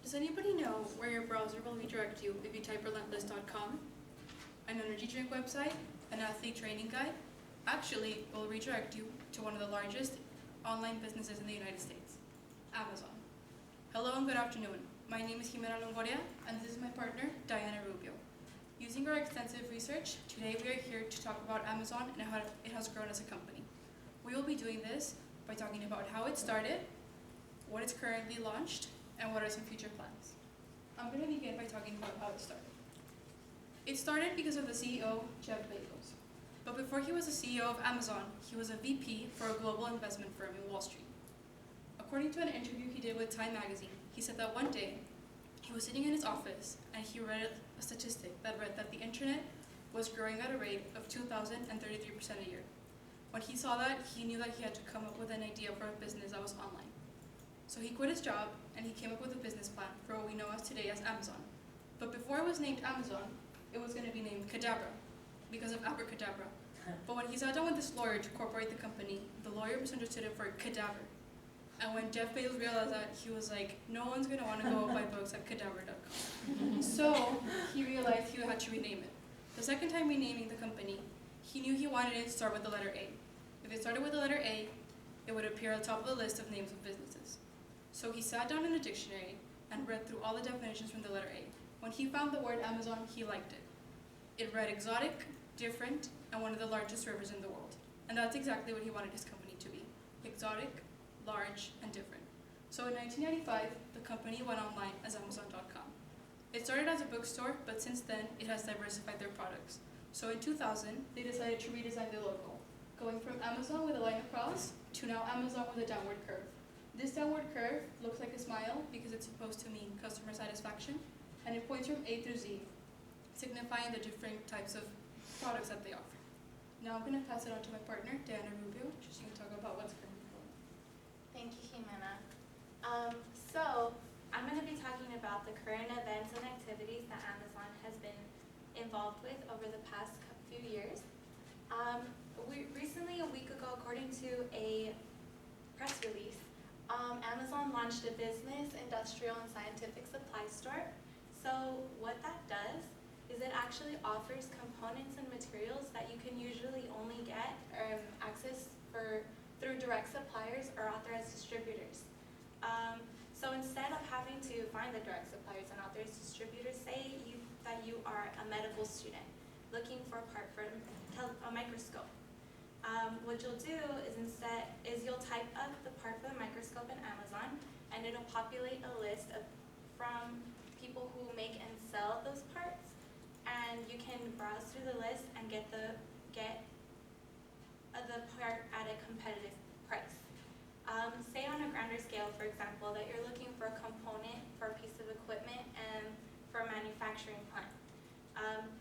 Does anybody know where your browser will redirect you if you type relentless.com? An energy drink website? An athlete training guide? Actually, it will redirect you to one of the largest online businesses in the United States, Amazon. Hello and good afternoon. My name is Jimena Longoria, and this is my partner, Diana Rubio. Using our extensive research, today we are here to talk about Amazon and how it has grown as a company. We will be doing this by talking about how it started, what it's currently launched, and what are some future plans. I'm going to begin by talking about how it started. It started because of the CEO, Jeff Bezos. But before he was the CEO of Amazon, he was a VP for a global investment firm in Wall Street. According to an interview he did with Time magazine, he said that one day, he was sitting in his office and he read a statistic that read that the internet was growing at a rate of 2,033% a year. When he saw that, he knew that he had to come up with an idea for a business that was online. So he quit his job and he came up with a business plan for what we know as today as Amazon. But before it was named Amazon, it was going to be named Cadabra because of abracadabra. But when he sat down with this lawyer to incorporate the company, the lawyer misunderstood it for cadaver. And when Jeff Bezos realized that, he was like, no one's going to want to go buy books at cadabra.com. So he realized he had to rename it. The second time renaming the company, he knew he wanted it to start with the letter A. If it started with the letter A, it would appear at the top of the list of names of businesses. So he sat down in a dictionary and read through all the definitions from the letter A. When he found the word Amazon, he liked it. It read exotic, different, and one of the largest rivers in the world. And that's exactly what he wanted his company to be. Exotic, large, and different. So in 1995, the company went online as Amazon.com. It started as a bookstore, but since then, it has diversified their products. So in 2000, they decided to redesign their logo, going from Amazon with a line across to now Amazon with a downward curve. This downward curve looks like a smile because it's supposed to mean customer satisfaction, and it points from A through Z, signifying the different types of products that they offer. Now I'm going to pass it on to my partner, Diana Rubio, so she can talk about what's currently going. Thank you, Jimena. So I'm going to be talking about the current events and activities that Amazon has been involved with over the past few years. Recently, a week ago, according to a press release, Amazon launched a business, industrial, and scientific supply store. So what that does is it actually offers components and materials that you can usually only get access through direct suppliers or authorized distributors. So instead of having to find the direct suppliers and authorized distributors, say that you are a medical student looking for a part for a microscope. What you'll do is you'll type up the part for the microscope in Amazon, and it'll populate a list from people who make and sell those parts, and you can browse through the list and get the part at a competitive price. Say on a grander scale, for example, that you're looking for a component for a piece of equipment and for a manufacturing plant.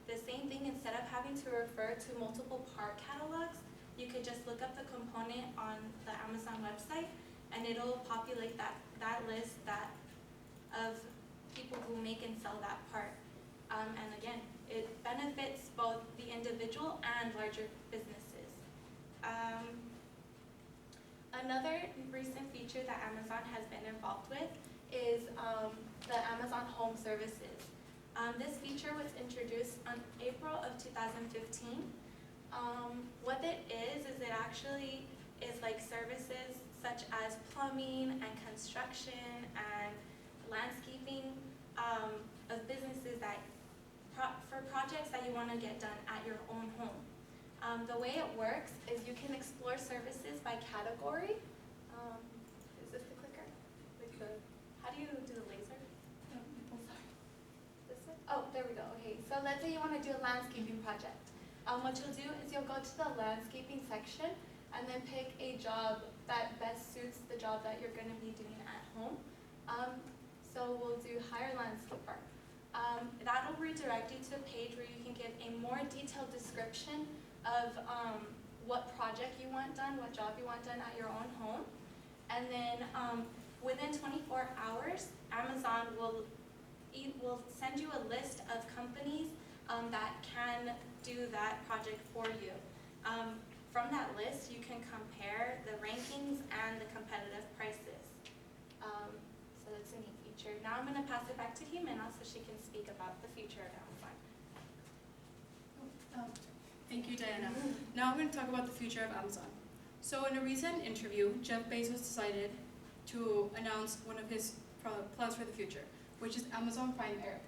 The same thing, instead of having to refer to multiple part catalogs, you could just look up the component on the Amazon website, and it'll populate that list of people who make and sell that part. And again, it benefits both the individual and larger businesses. Another recent feature that Amazon has been involved with is the Amazon Home Services. This feature was introduced on April of 2015. What it is it actually is like services such as plumbing and construction and landscaping of businesses for projects that you want to get done at your own home. The way it works is you can explore services by category. Is this the clicker? How do you do the laser? This one? Oh, there we go. Okay, so let's say you want to do a landscaping project. What you'll do is you'll go to the landscaping section and then pick a job that best suits the job that you're going to be doing at home. So we'll do hire landscaper. That'll redirect you to a page where you can give a more detailed description of what project you want done, what job you want done at your own home. And then within 24 hours, Amazon will send you a list of companies that can do that project for you. From that list, you can compare the rankings and the competitive prices. So that's a neat feature. future. Now I'm going to pass it back to Jimena so she can speak about the future of Amazon. Thank you, Diana. Now I'm going to talk about the future of Amazon. So in a recent interview, Jeff Bezos decided to announce one of his plans for the future, which is Amazon Prime Air.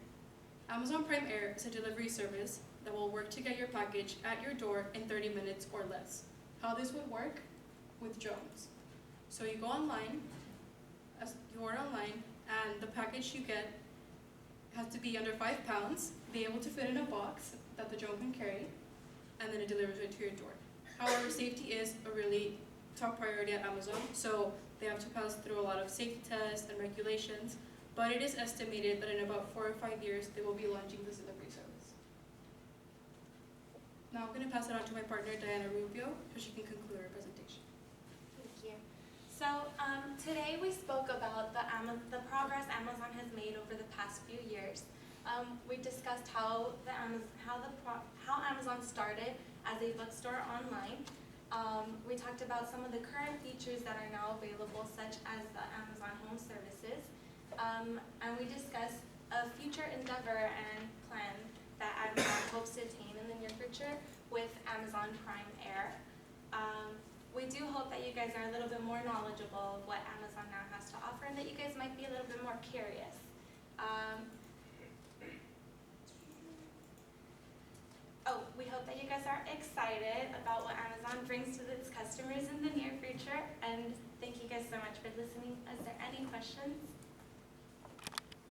Amazon Prime Air is a delivery service that will work to get your package at your door in 30 minutes or less. How this would work? With drones. So you go online, you order online, and the package you get has to be under 5 pounds, be able to fit in a box that the drone can carry, and then it delivers it to your door. However, safety is a really top priority at Amazon, so they have to pass through a lot of safety tests and regulations, but it is estimated that in about 4 or 5 years, they will be launching this delivery service. Now I'm going to pass it on to my partner, Diana Rubio, so she can conclude her presentation. Thank you. So today we spoke about the progress Amazon has made over the past few years. We discussed how Amazon started as a bookstore online. We talked about some of the current features that are now available, such as the Amazon Home Services. And we discussed a future endeavor and plan that Amazon hopes to attain in the near future with Amazon Prime Air. We do hope that you guys are a little bit more knowledgeable of what Amazon now has to offer and that you guys might be a little bit more curious. We hope that you guys are excited about what Amazon brings to its customers in the near future, and thank you guys so much for listening. Is there any questions?